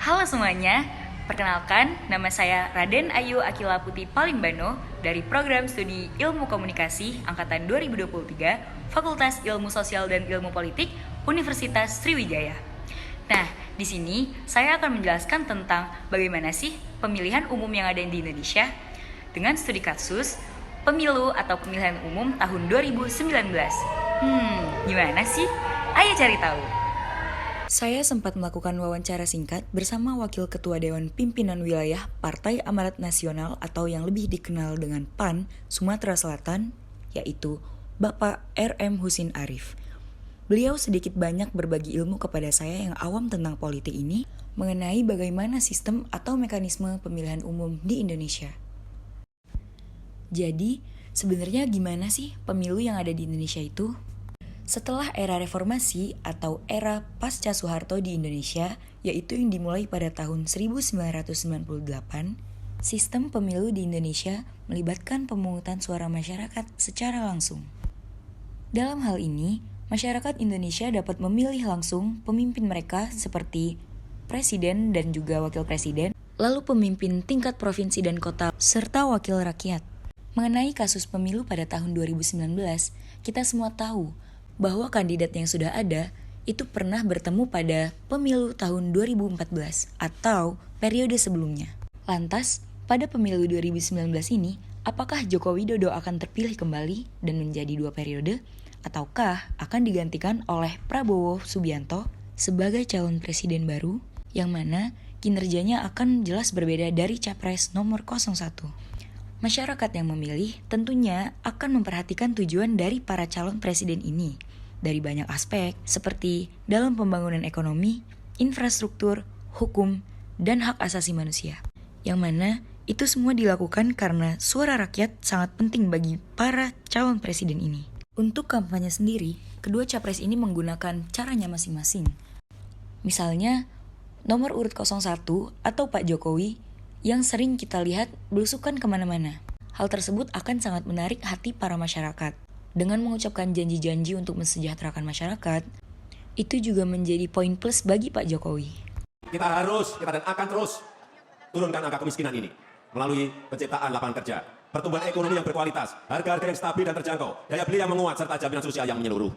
Halo semuanya, perkenalkan nama saya Raden Ayu Akila Putih Palimbano dari Program Studi Ilmu Komunikasi Angkatan 2023 Fakultas Ilmu Sosial dan Ilmu Politik Universitas Sriwijaya. Nah, di sini saya akan menjelaskan tentang bagaimana sih pemilihan umum yang ada di Indonesia dengan studi kasus pemilu atau pemilihan umum tahun 2019. Gimana sih? Ayo cari tahu. Saya sempat melakukan wawancara singkat bersama Wakil Ketua Dewan Pimpinan Wilayah Partai Amanat Nasional atau yang lebih dikenal dengan PAN Sumatera Selatan, yaitu Bapak R.M. Husin Arif. Beliau sedikit banyak berbagi ilmu kepada saya yang awam tentang politik ini mengenai bagaimana sistem atau mekanisme pemilihan umum di Indonesia. Jadi, sebenarnya gimana sih pemilu yang ada di Indonesia itu? Setelah era reformasi atau era pasca Soeharto di Indonesia, yaitu yang dimulai pada tahun 1998, sistem pemilu di Indonesia melibatkan pemungutan suara masyarakat secara langsung. Dalam hal ini, masyarakat Indonesia dapat memilih langsung pemimpin mereka seperti presiden dan juga wakil presiden, lalu pemimpin tingkat provinsi dan kota, serta wakil rakyat. Mengenai kasus pemilu pada tahun 2019, kita semua tahu bahwa kandidat yang sudah ada itu pernah bertemu pada pemilu tahun 2014 atau periode sebelumnya. Lantas, pada pemilu 2019 ini, apakah Joko Widodo akan terpilih kembali dan menjadi 2 periode? Ataukah akan digantikan oleh Prabowo Subianto sebagai calon presiden baru yang mana kinerjanya akan jelas berbeda dari capres nomor 01? Masyarakat yang memilih tentunya akan memperhatikan tujuan dari para calon presiden ini dari banyak aspek seperti dalam pembangunan ekonomi, infrastruktur, hukum, dan hak asasi manusia. Yang mana itu semua dilakukan karena suara rakyat sangat penting bagi para calon presiden ini. Untuk kampanye sendiri, kedua capres ini menggunakan caranya masing-masing. Misalnya, nomor urut 01 atau Pak Jokowi yang sering kita lihat belusukan kemana-mana. Hal tersebut akan sangat menarik hati para masyarakat. Dengan mengucapkan janji-janji untuk mensejahterakan masyarakat, itu juga menjadi poin plus bagi Pak Jokowi. Kita dan akan terus turunkan angka kemiskinan ini melalui penciptaan lapangan kerja, pertumbuhan ekonomi yang berkualitas, harga-harga yang stabil dan terjangkau, daya beli yang menguat, serta jaminan sosial yang menyeluruh.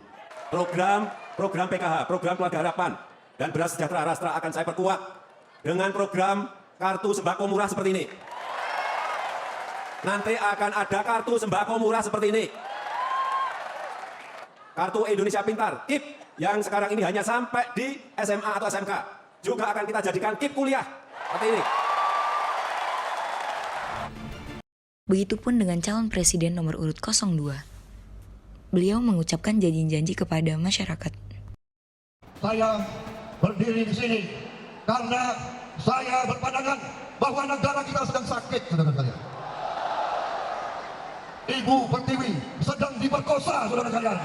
Program PKH, program Keluarga Harapan, dan Beras Sejahtera Rastra akan saya perkuat dengan program kartu sembako murah seperti ini. Nanti akan ada kartu sembako murah seperti ini. Kartu Indonesia Pintar, KIP, yang sekarang ini hanya sampai di SMA atau SMK. Juga akan kita jadikan KIP kuliah. Seperti ini. Begitupun dengan calon presiden nomor urut 02. Beliau mengucapkan janji-janji kepada masyarakat. Saya berdiri di sini karena saya berpandangan bahwa negara kita sedang sakit, saudara-saudara. Ibu Pertiwi sedang diperkosa, saudara sekalian.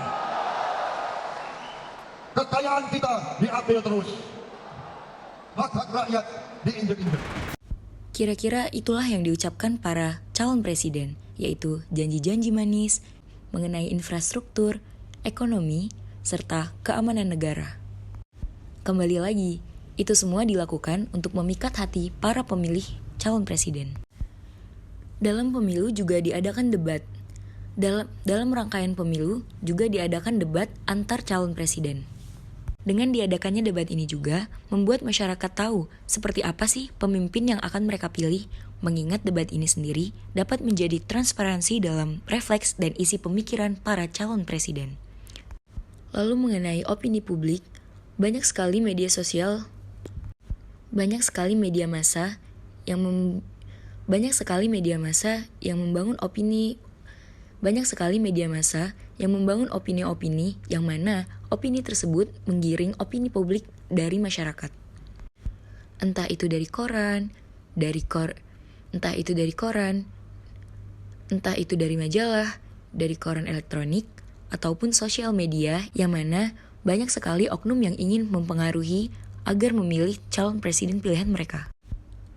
Kekayaan kita diambil terus. Hak-hak rakyat diinjek-injek. Kira-kira itulah yang diucapkan para calon presiden, yaitu janji-janji manis mengenai infrastruktur, ekonomi, serta keamanan negara. Kembali lagi, itu semua dilakukan untuk memikat hati para pemilih calon presiden. Dalam pemilu juga diadakan debat. Dalam rangkaian pemilu juga diadakan debat antar calon presiden. Dengan diadakannya debat ini juga membuat masyarakat tahu seperti apa sih pemimpin yang akan mereka pilih, mengingat debat ini sendiri dapat menjadi transparansi dalam refleks dan isi pemikiran para calon presiden. Lalu mengenai opini publik, banyak sekali media massa yang membangun opini-opini yang mana opini tersebut menggiring opini publik dari masyarakat. Entah itu dari koran, entah itu dari majalah, dari koran elektronik, ataupun sosial media yang mana banyak sekali oknum yang ingin mempengaruhi agar memilih calon presiden pilihan mereka.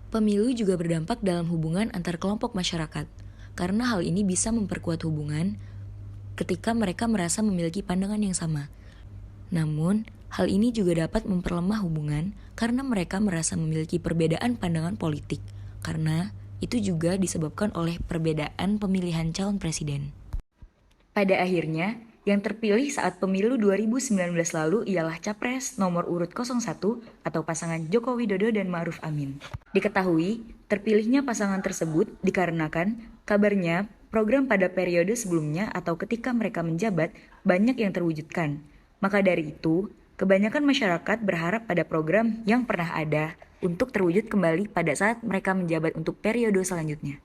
Pemilu juga berdampak dalam hubungan antar kelompok masyarakat, karena hal ini bisa memperkuat hubungan ketika mereka merasa memiliki pandangan yang sama. Namun, Hal ini juga dapat memperlemah hubungan karena mereka merasa memiliki perbedaan pandangan politik, karena itu juga disebabkan oleh perbedaan pemilihan calon presiden. Pada akhirnya, yang terpilih saat pemilu 2019 lalu ialah Capres nomor urut 01 atau pasangan Joko Widodo dan Ma'ruf Amin. Diketahui, terpilihnya pasangan tersebut dikarenakan kabarnya program pada periode sebelumnya atau ketika mereka menjabat banyak yang terwujudkan. Maka dari itu, kebanyakan masyarakat berharap pada program yang pernah ada untuk terwujud kembali pada saat mereka menjabat untuk periode selanjutnya.